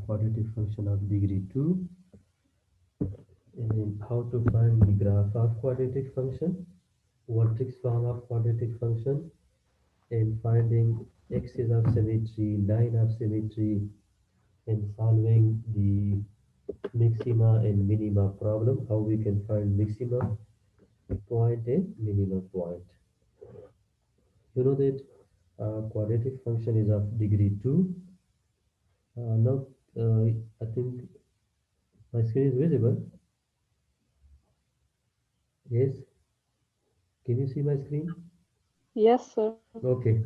quadratic function of degree 2, and how to find the graph of quadratic function, vertex form of quadratic function, and finding axis of symmetry, line of symmetry, and solving the maxima and minima problem, how we can find maxima point and minima point. You know that quadratic function is of degree 2. Now, I think my screen is visible. Yes, can you see my screen? Yes, sir. Okay,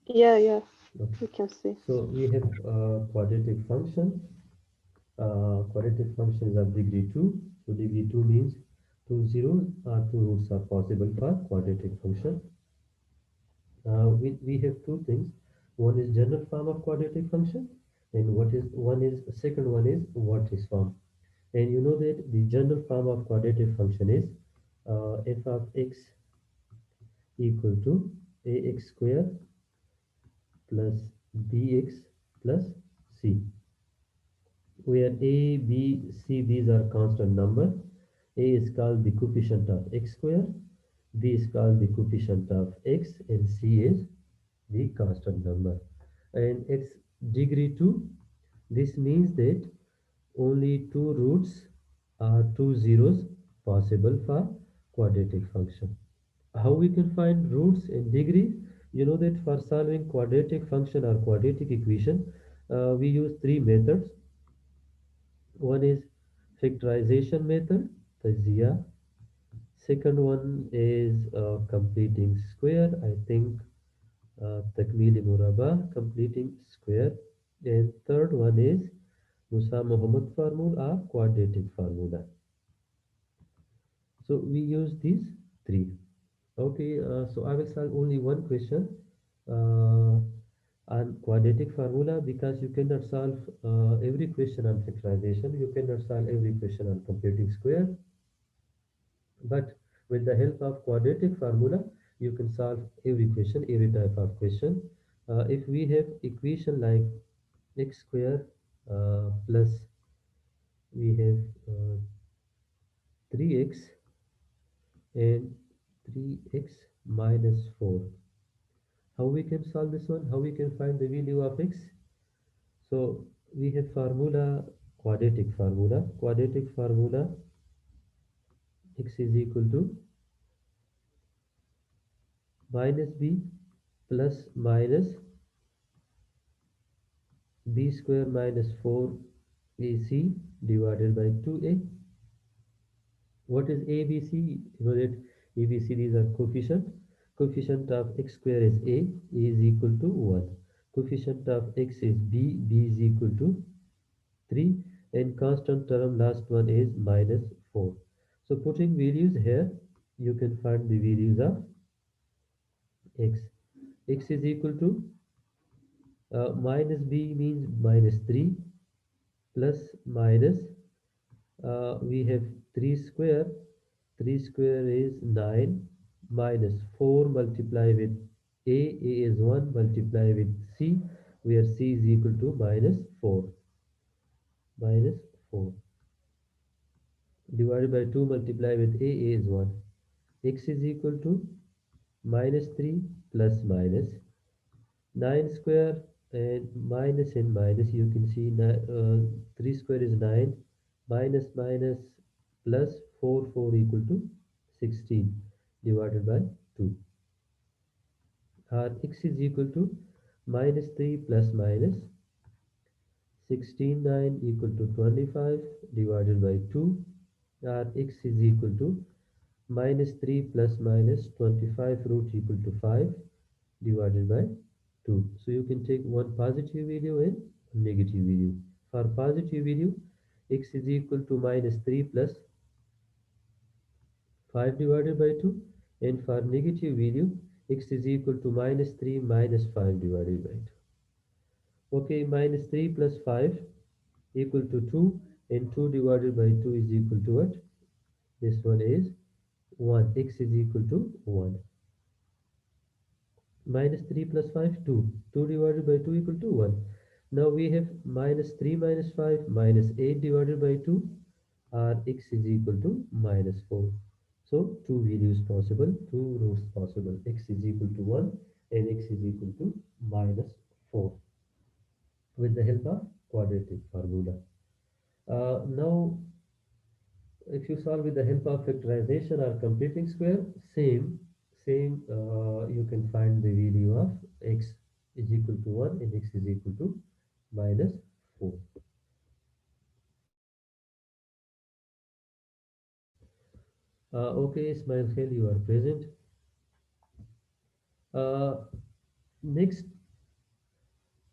Yeah, we okay. can see. So we have quadratic function. Quadratic function is of degree 2. So degree 2 means two zeros or two roots are possible for quadratic function. We have two things. One is general form of quadratic function, and what is one is second one is vertex form. And you know that the general form of quadratic function is f of x equal to ax square plus bx plus c, where a, b, c these are constant number. A is called the coefficient of x square, b is called the coefficient of x, and c is the constant number. And x degree 2, this means that only two roots are two zeros possible for quadratic function. How we can find roots and degrees? You know that for solving quadratic function or quadratic equation, we use three methods. One is factorization method, tajia. Second one is completing square. I think takmili muraba, completing square. And third one is Musa Muhammad formula or quadratic formula. So we use these three. Okay, so I will solve only one question uh, on quadratic formula, because you cannot solve every question on factorization. You cannot solve every question on completing square. But with the help of quadratic formula, you can solve every question, every type of question. If we have equation like x square plus we have 3x and 3x minus 4. How we can solve this one? How we can find the value of x? So we have formula, quadratic formula. Quadratic formula, x is equal to minus b plus minus b square minus 4ac divided by 2a. What is ABC? You know that ABC, these are coefficient. Coefficient of x square is a is equal to 1. Coefficient of x is b is equal to 3, and constant term last one is minus 4. So putting values here, you can find the values of x. X is equal to minus b means minus 3 plus minus we have 3 square. 3 square is 9 minus 4 multiply with a is 1 multiply with c, where c is equal to minus 4. Minus 4 divided by 2 multiply with a is 1. X is equal to minus 3 plus minus 9 square, and minus you can see 3 square is 9 minus minus plus 4 equal to 16 divided by 2. Our x is equal to minus 3 plus minus 16 9 equal to 25 divided by 2. Our x is equal to minus 3 plus minus 25 root equal to 5 divided by 2. So you can take one positive value and one negative value. For positive value, x is equal to minus 3 plus 5 divided by 2, and for negative value, x is equal to minus 3 minus 5 divided by 2. Okay, minus 3 plus 5 equal to 2, and 2 divided by 2 is equal to what? This one is 1. X is equal to 1. Minus 3 plus 5, 2. 2 divided by 2 equal to 1. Now we have minus 3 minus 5 minus 8 divided by 2, or x is equal to minus 4. So two values possible, two rows possible. X is equal to 1 and x is equal to minus 4 with the help of quadratic formula. Now, if you solve with the help of factorization or completing square, you can find the value of x is equal to 1 and x is equal to minus 4. Okay, Ismail Khail, you are present. Uh, Next,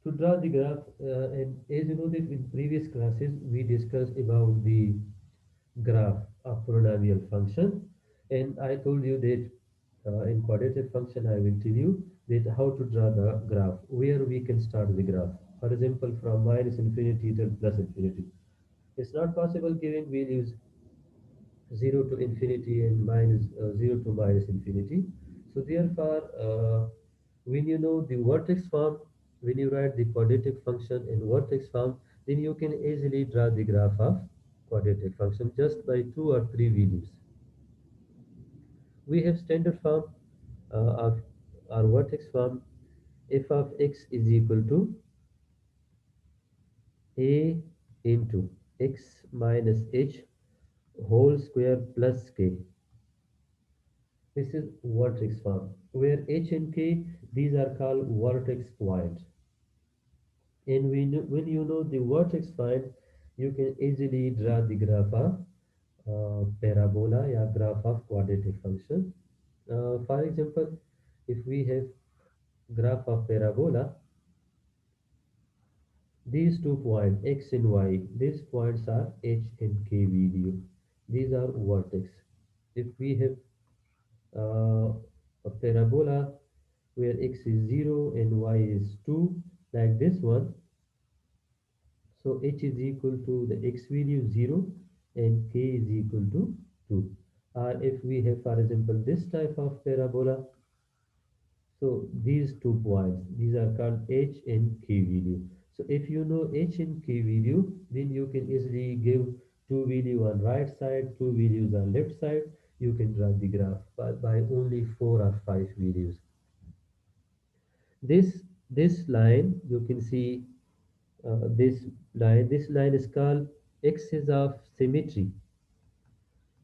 to draw the graph, and as you know that in previous classes we discussed about the graph of polynomial function, and I told you that in quadratic function I will tell you that how to draw the graph, where we can start the graph. For example, from minus infinity to plus infinity. It's not possible giving values 0 to infinity and minus 0 to minus infinity. So therefore, when you know the vertex form, when you write the quadratic function in vertex form, then you can easily draw the graph of quadratic function just by two or three values. We have standard form of our vertex form. F of x is equal to a into x minus h whole square plus k. This is vertex form, where h and k, these are called vertex point. And when you know the vertex point, you can easily draw the graph of parabola or graph of quadratic function. For example, if we have graph of parabola, these 2 points x and y, these points are h and k value. These are vertex. If we have a parabola where x is 0 and y is 2, like this one, so h is equal to the x value 0 and k is equal to 2. Or if we have, for example, this type of parabola, so these 2 points, these are called h and k value. So if you know h and k value, then you can easily give two value on right side, two values on left side. You can draw the graph by only four or five values. This line, you can see this line is called axis of symmetry.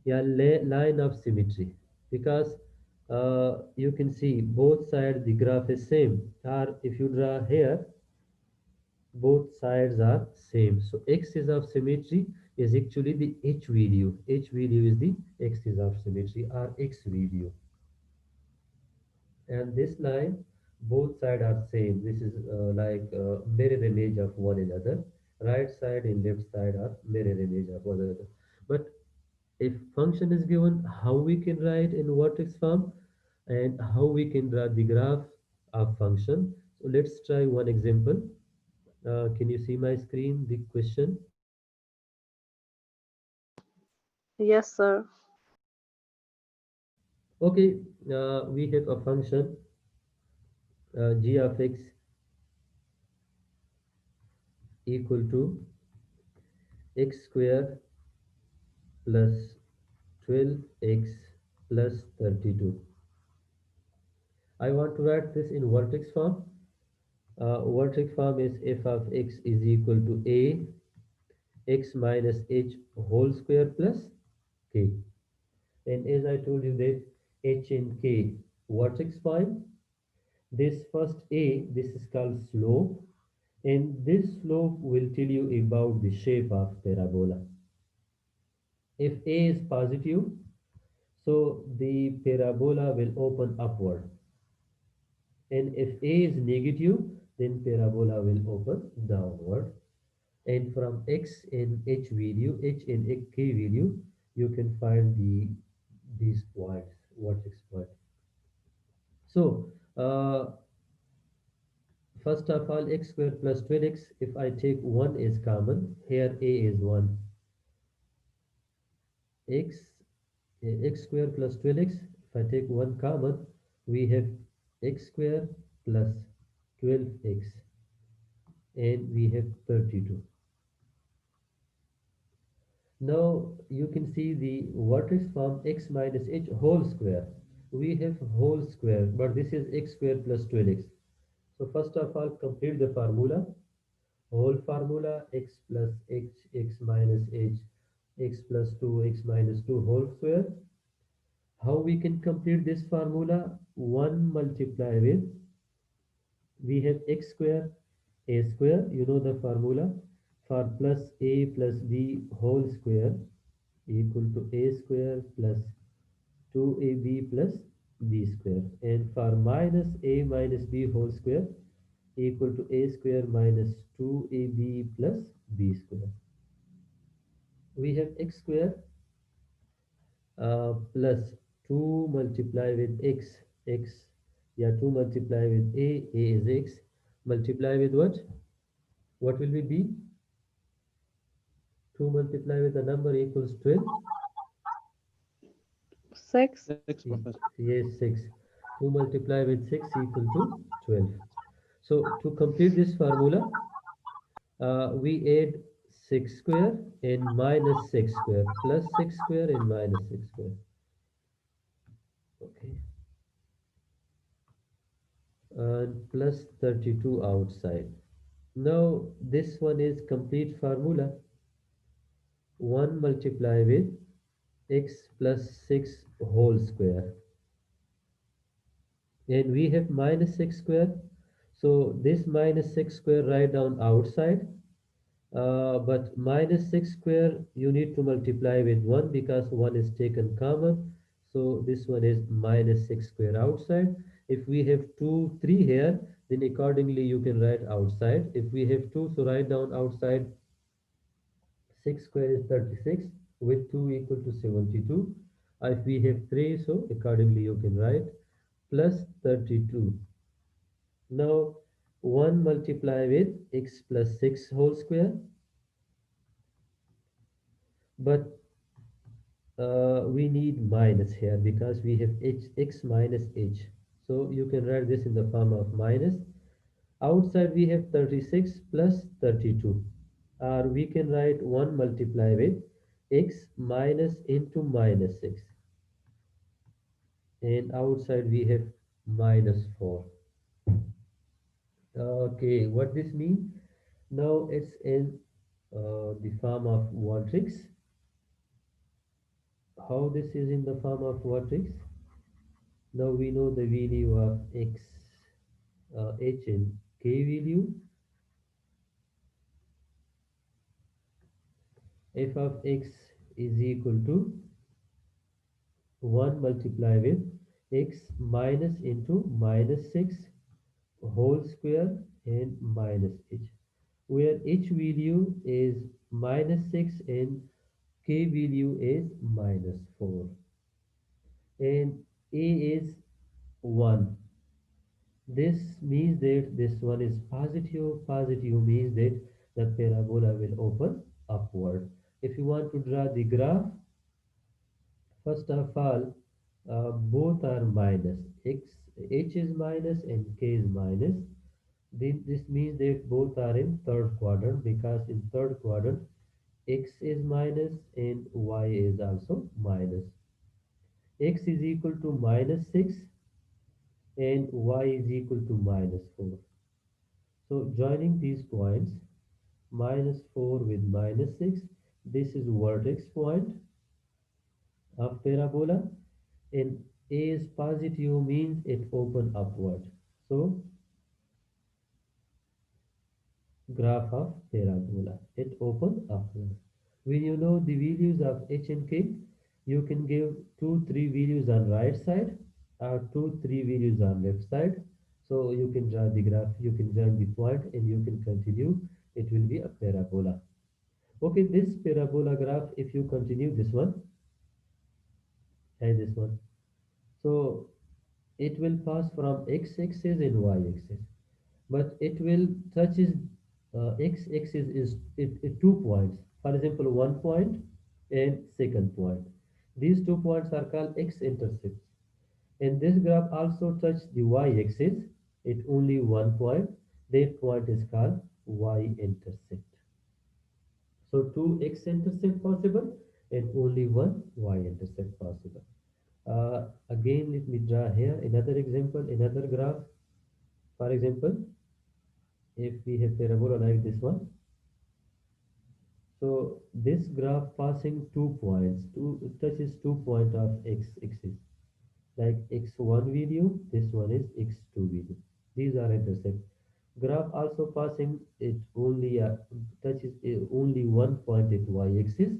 Yeah, line of symmetry, because you can see both sides the graph is same, or if you draw here, both sides are same. So axis of symmetry is actually the h value. H value is the axis of symmetry or x value. And this line, both sides are same. This is like mirror image of one another. Right side and left side are mirror image of one another. But if function is given, how we can write in vertex form and how we can draw the graph of function. So let's try one example. Can you see my screen, the question? Yes, sir. Okay, we have a function g of x equal to x square plus 12x plus 32. I want to write this in vertex form. Vertex form is f of x is equal to a x minus h whole square plus k. And as I told you that h and k vertex point, this first a, this is called slope, and this slope will tell you about the shape of parabola. If a is positive, so the parabola will open upward. And if A is negative, then parabola will open downward. And from X and H value, H and K value, you can find these points, vertex point. So, first of all, x square plus 12x, if I take 1 is common, here A is 1. X, x square plus 12x, if I take 1 common, we have x square plus 12x. and we have 32. Now you can see the vertex form x minus h whole square. We have whole square, but this is x square plus 12x. So first of all, complete the formula. Whole formula x plus h, x minus h, x plus 2, x minus 2 whole square. How we can complete this formula? 1 multiply with, we have x square, a square, you know the formula, for plus a plus b whole square equal to a square plus 2ab plus b square, and for minus a minus b whole square equal to a square minus 2ab plus b square. We have x square plus 2 multiply with x, yeah, 2 multiply with a is x, multiply with what will be b? 2 multiply with the number equals 12. 6. 6, Professor. Yes, 6. 2 multiply with 6 equal to 12. So to complete this formula, we add 6 square and minus 6 square plus 6 square and minus 6 square. Okay. And plus 32 outside. Now this one is complete formula. 1 multiply with x plus 6 whole square. And we have minus 6 square. So this minus 6 square write down outside. But minus 6 square you need to multiply with 1 because 1 is taken common. So this one is minus 6 square outside. If we have 2, 3 here, then accordingly you can write outside. If we have 2, so write down outside. 6 square is 36 with 2 equal to 72. If we have 3, so accordingly you can write plus 32. Now 1 multiply with x plus 6 whole square, but we need minus here because we have x minus h. So you can write this in the form of minus. Outside we have 36 plus 32. Or we can write 1 multiply with x minus into minus 6. And outside we have minus 4. Okay, what this means? Now it's in the form of matrix. How this is in the form of matrix? Now we know the value of x, h and k value. F of x is equal to 1 multiply with x minus into minus 6 whole square and minus h, where h value is minus 6 and k value is minus 4 and a is 1. This means that this one is positive. Positive means that the parabola will open upward. If you want to draw the graph, first of all, both are minus. H is minus and K is minus. This means that both are in third quadrant because in third quadrant, X is minus and Y is also minus. X is equal to minus 6 and Y is equal to minus 4. So joining these points, minus 4 with minus 6, this is vertex point of parabola, and A is positive means it open upward. So graph of parabola, it open upward. When you know the values of h and k, you can give 2, 3 values on right side or 2, 3 values on left side. So you can draw the graph, you can join the point and you can continue. It will be a parabola. Okay, this parabola graph, if you continue this one and this one, so it will pass from x-axis and y-axis, but it will touches x-axis is it 2 points. For example, 1 point and second point. These 2 points are called x-intercepts. And this graph also touches the y-axis. It only 1 point. That point is called y-intercept. So two x-intercept possible and only one y-intercept possible. Again, let me draw here another example, another graph. For example, if we have parabola like this one, so this graph passing 2 points, touches 2 point of x-axis, like x1 video, this one is x2 video. These are intercept. Graph also passing it only touches only 1 point at y-axis.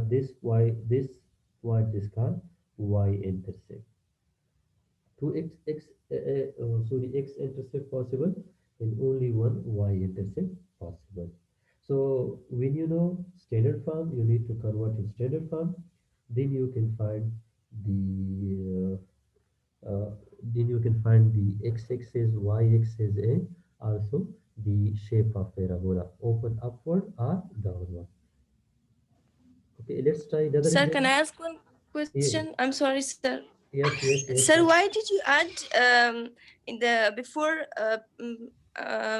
This point is called y-intercept. Two sorry, x-intercept possible and only one y-intercept possible. So when you know standard form, you need to convert in standard form. Then you can find the then you can find the x-axis, y-axis, and also the shape of parabola, open upward or downward. Okay, let's try another Sir, can I example. ask one Yeah, question? I'm sorry, sir. yes, yes, yes, Sir, sir. why did you add in the before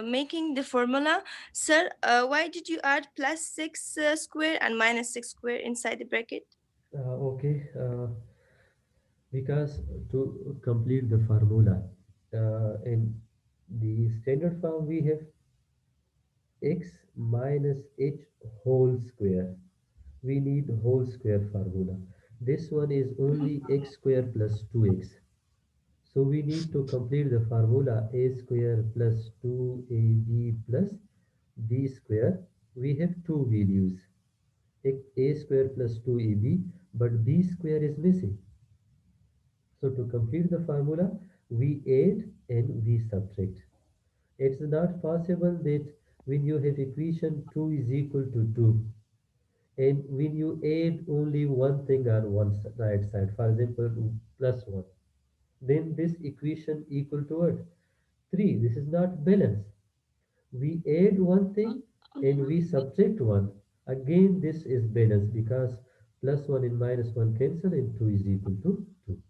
making the formula, sir? Why did you add plus six square and minus six square inside the bracket? Okay, because to complete the formula in the standard form we have x minus h whole square. We need whole square formula. This one is only x square plus 2x. So we need to complete the formula a square plus 2ab plus b square. We have two values, a square plus 2ab, but b square is missing. So to complete the formula, we add and we subtract. It's not possible that when you have equation 2 is equal to 2 and when you add only one thing on one right side, for example, plus 1, then this equation equal to what? 3. This is not balance. We add one thing and we subtract 1. Again, this is balance because plus 1 and minus 1 cancel and 2 is equal to 2.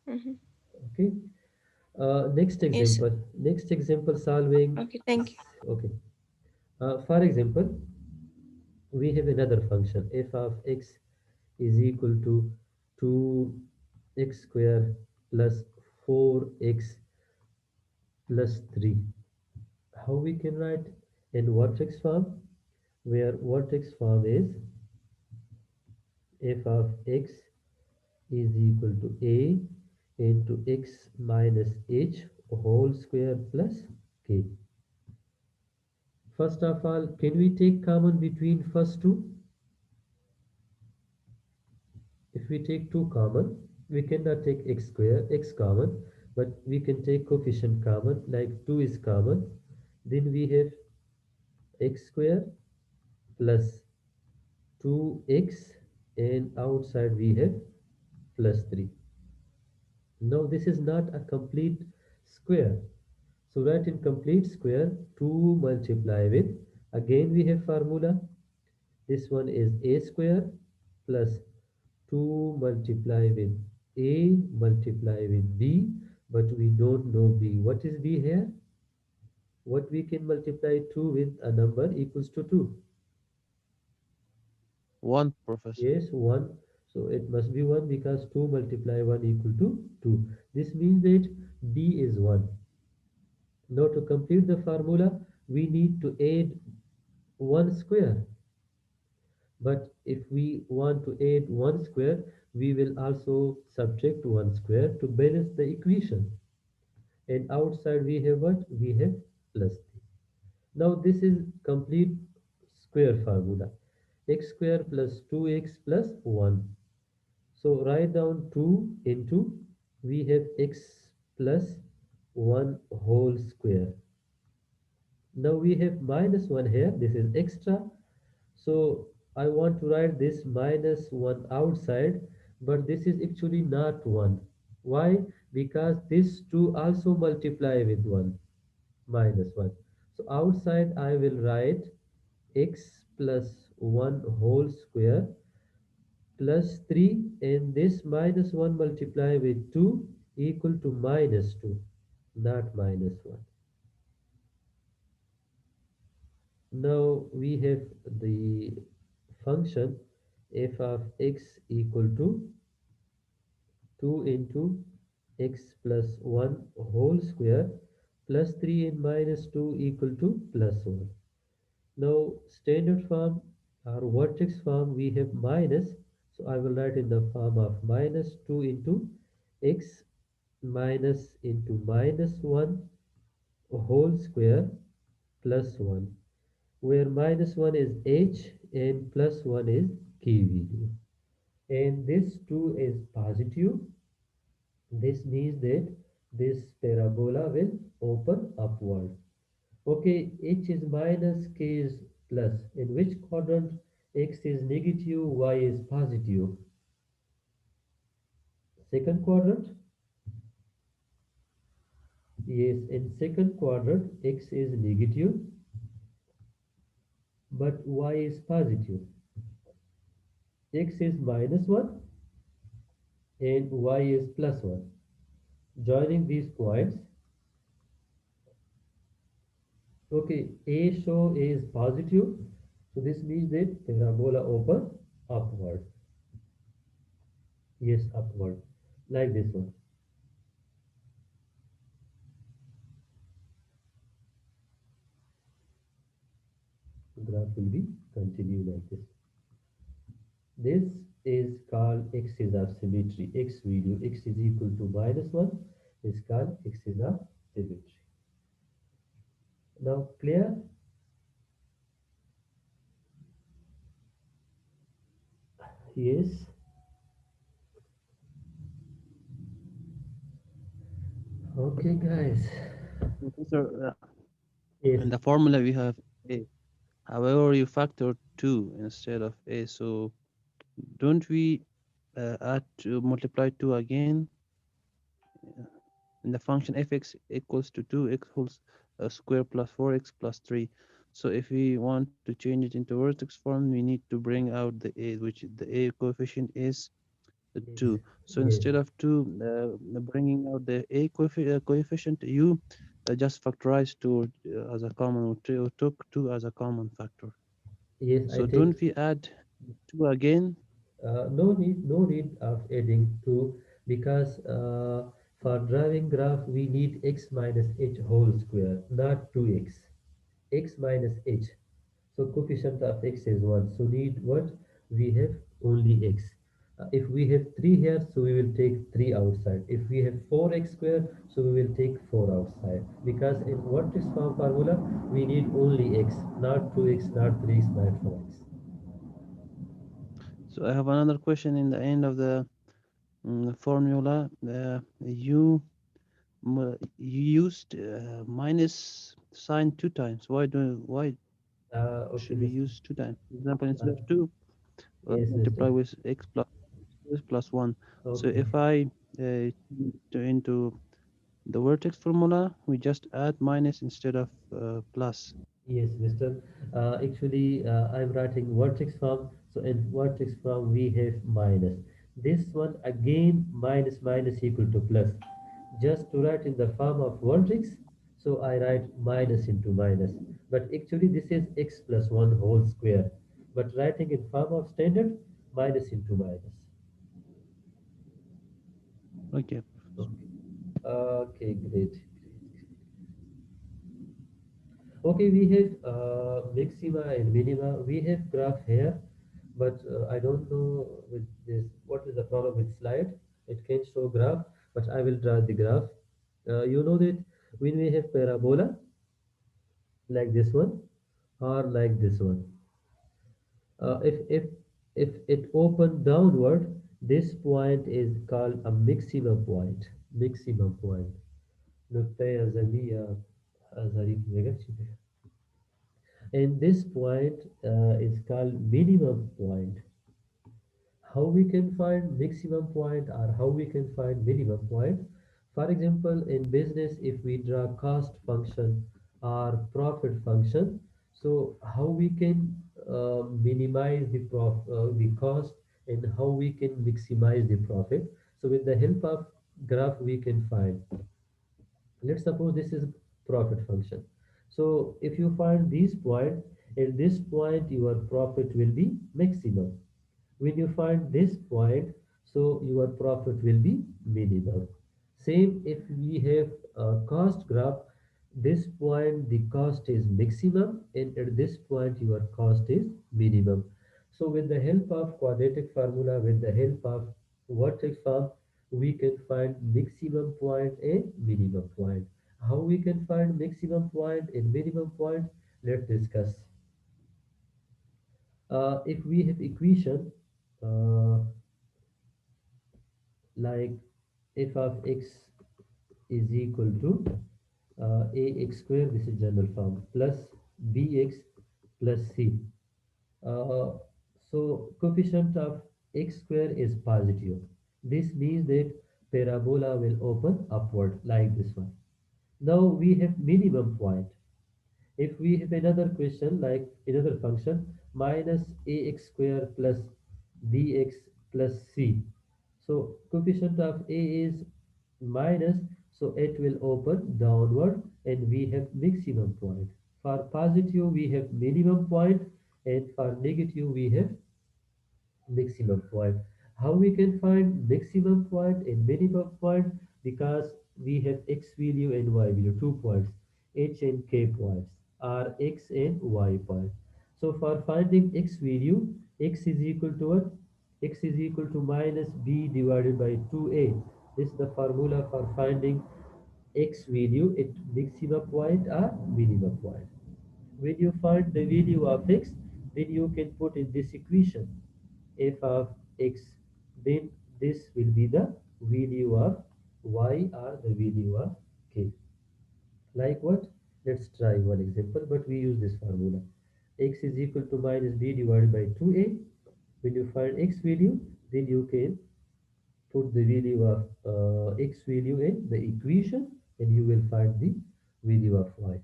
Mhm. Okay. Next Yes, sir. example. Next example solving. Okay, thank you. Okay. For example, we have another function f of x is equal to 2x square plus 4x plus 3. How we can write in vertex form? Where vertex form is f of x is equal to a into x minus h whole square plus k. First of all, can we take common between first two? If we take 2 common, we cannot take x square, x common, but we can take coefficient common, like 2 is common. Then we have x square plus 2x and outside we have plus 3. Now this is not a complete square. So write in complete square 2 multiply with, again we have formula. This one is a square plus 2 multiply with a multiply with b, but we don't know b. What is b here? What we can multiply 2 with a number equals to 2. One, Professor. Yes, 1. So it must be 1 because 2 multiply 1 equal to 2. This means that b is 1. Now to complete the formula, we need to add 1 square. But if we want to add 1 square, we will also subtract 1 square to balance the equation. And outside we have what? We have plus 3. Now this is complete square formula. X square plus 2x plus 1. So write down 2 into, we have x plus 1 whole square. Now we have minus 1 here. This is extra. So I want to write this minus 1 outside, but this is actually not 1. Why? Because this 2 also multiply with 1, minus 1. So outside I will write x plus 1 whole square plus 3, and this minus 1 multiply with 2 equal to minus 2, not minus 1. Now we have the function f of x equal to 2 into x plus 1 whole square plus 3 and minus 2 equal to plus 1. Now standard form or vertex form we have minus, so I will write in the form of minus 2 into x minus into minus 1 whole square plus 1, where minus 1 is h and plus 1 is key value. And this 2 is positive. This means that this parabola will open upward. Okay, h is minus, k is plus. In which quadrant x is negative, y is positive? Second quadrant? Yes, in second quadrant x is negative, but y is positive. X is minus 1 and y is plus 1. Joining these points, okay, A show is positive, so this means that parabola open upward. Yes, upward, like this one. Graph will be continue like this. This is called axis of symmetry. X value x is equal to minus 1 is called axis of symmetry. Now clear? Yes. Okay, guys. Professor, Yes. in the formula we have a. However, you factor 2 instead of a. So don't we add to multiply 2 again in the function fx equals to 2x whole square plus 4x plus 3. So if we want to change it into vertex form, we need to bring out the a, which the a coefficient is Yes. 2. So Yes. instead of 2 bringing out the a coefficient, you just factorize 2 as a common, or took 2 as a common factor. Yes, I So take don't we add 2 again? no need of adding 2 because for drawing graph we need x minus h whole square, not 2x. X minus h. So coefficient of x is 1. So need what? We have only x. If we have 3 here, so we will take 3 outside. If we have 4x square, so we will take 4 outside. Because in what is form formula, we need only x, not 2x, not 3x, not 4x. So I have another question in the end of the formula. You used minus sign 2 times. Why Okay, should we Mr. use 2 times? For example, Uh, instead of 2, yes, Mr. multiply with x plus 1. So Okay. if I into the vertex formula, we just add minus instead of plus. Yes, Mr. I'm writing vertex form. So in vertex form, we have minus. This one again, minus minus equal to plus. Just to write in the form of vertex, so I write minus into minus. But actually, this is x plus 1 whole square. But writing in form of standard, minus into minus. Okay. Okay, okay, great. Okay, we have maxima and minima. We have graph here, but I don't know with this what is the problem with slide. It can show graph, but I will draw the graph. You know that when we have parabola like this one or like this one, if it open downward, this point is called a maximum point. Maximum point. نقطة أزلية أزلية negative. And this point is called minimum point. How we can find maximum point or how we can find minimum point? For example, in business, if we draw cost function or profit function, so how we can minimize the cost and how we can maximize the profit. So with the help of graph, we can find. Let's suppose this is profit function. So if you find these point, At this point your profit will be maximum. When you find this point, so your profit will be minimum. Same if we have a cost graph, this point the cost is maximum and at this point your cost is minimum. So with the help of quadratic formula, with the help of vertex form, we can find maximum point and minimum point. How we can find maximum point and minimum point? Let's discuss. If we have equation uh, like f of x is equal to ax square, this is general form, plus bx plus c. Uh, so coefficient of x square is positive. This means that parabola will open upward like this one. Now we have minimum point. If we have another question like another function minus ax square plus bx plus c. So coefficient of a is minus, so it will open downward and we have maximum point. For positive we have minimum point and for negative we have maximum point. How we can find maximum point and minimum point? Because we have x value and y value, 2 points, h and k points are x and y point. So for finding x value, x is equal to what? X is equal to minus b divided by 2a. This is the formula for finding x value at maximum point or minimum point. When you find the value of x, then you can put in this equation f of x, then this will be the value of y or the value of k. Like what? Let's try one example, but we use this formula. X is equal to minus b divided by 2a. When you find x value, then you can put the value of x value in the equation and you will find the value of y.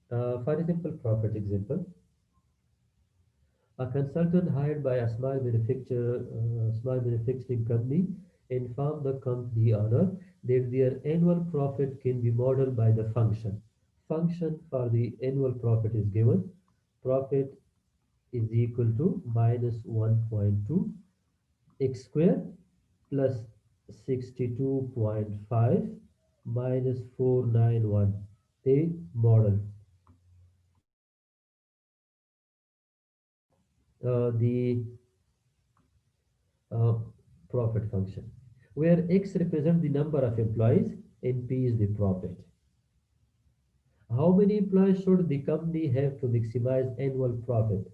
For example, profit example, a consultant hired by a small manufacturing company informed the company owner that their annual profit can be modeled by the function. Function for the annual profit is given. Profit is equal to minus 1.2 x square plus 62.5 minus 491. The model. The uh, profit function, where x represents the number of employees and p is the profit. How many employees should the company have to maximize annual profit?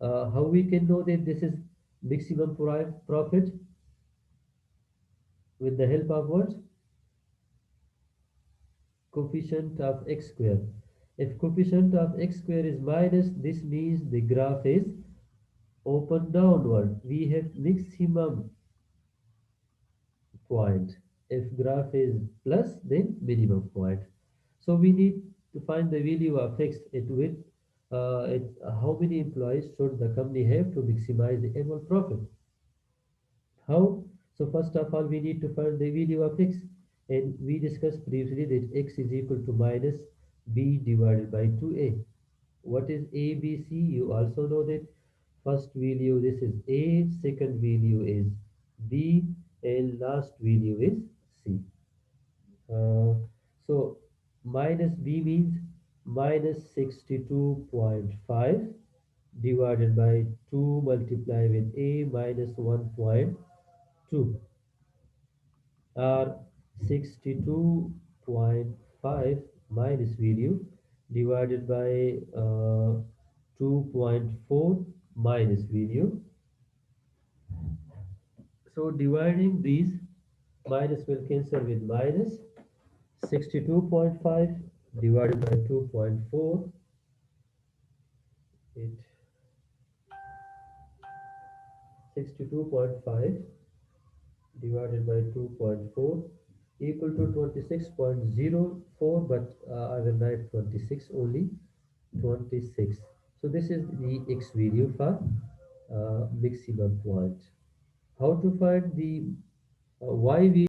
How we can know that this is maximum profit? With the help of what? Coefficient of x square. If coefficient of x square is minus, this means the graph is open downward. We have maximum point. If graph is plus, then minimum point. So we need to find the value of x at with how many employees should the company have to maximize the annual profit. How? So first of all, we need to find the value of x, and we discussed previously that x is equal to minus b divided by 2a. What is a, b, c? You also know that first value this is a, second value is b, and last value is c. Uh, so minus b means minus 62.5 divided by 2 multiply with a minus 1.2 or 62.5 minus value divided by 2.4 minus value. So dividing these, minus will cancel with minus. 62.5 divided by 2.4, it 62.5 divided by 2.4 equal to 26.04, but I will write 26 only, 26. So this is the x value for maximum point. How to find the y value?